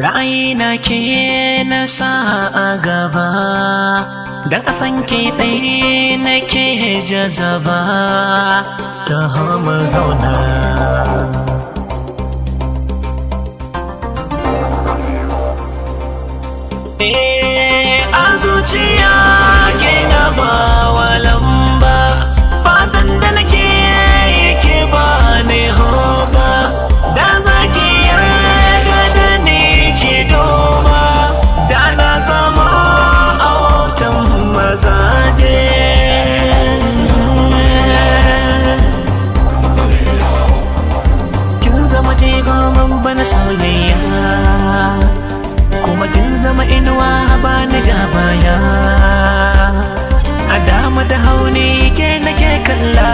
ra'ayina ke na sa a gaba, dan a san ke ɗaya nake jazaba, ta mu zauna. A zuciya ke na ba wa lamba, fatan da nake yake ba ne hoba, da za ki yarda da ni ki doma, da na zama autan mazaje. Kin zama jigon bana soyayya, kuma kin zama inuwa ba na ja baya, a dama da hauni ke nake kalla,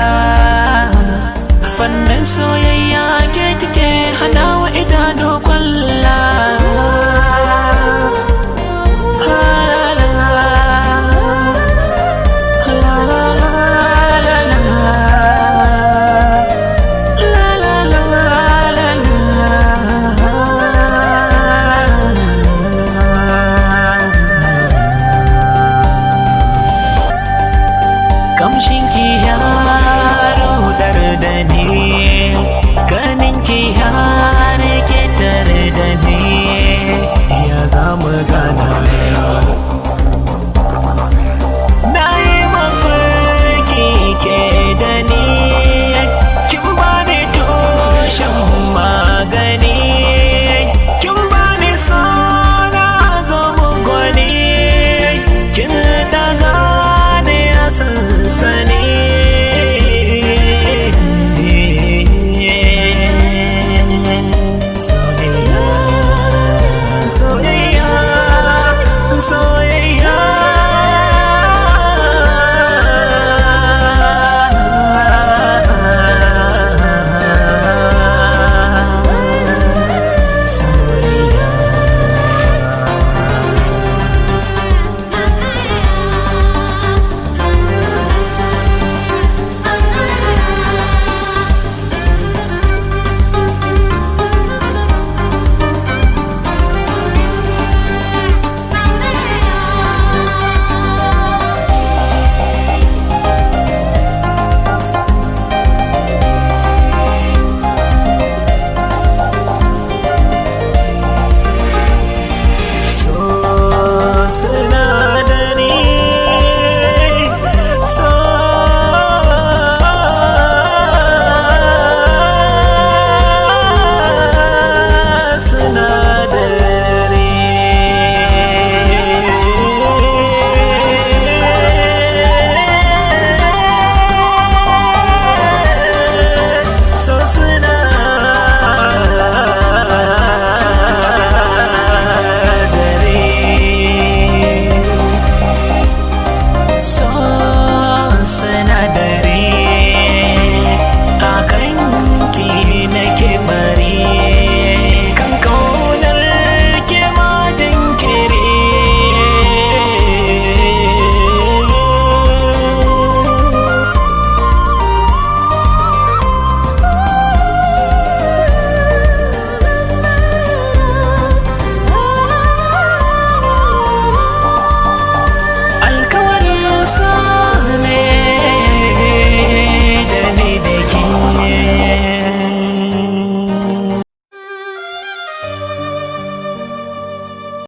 fannin soyayya ke kike hana wa idanu kwalla. Kamshinki ya rudar da ni, ganinki ya rike tare da ni.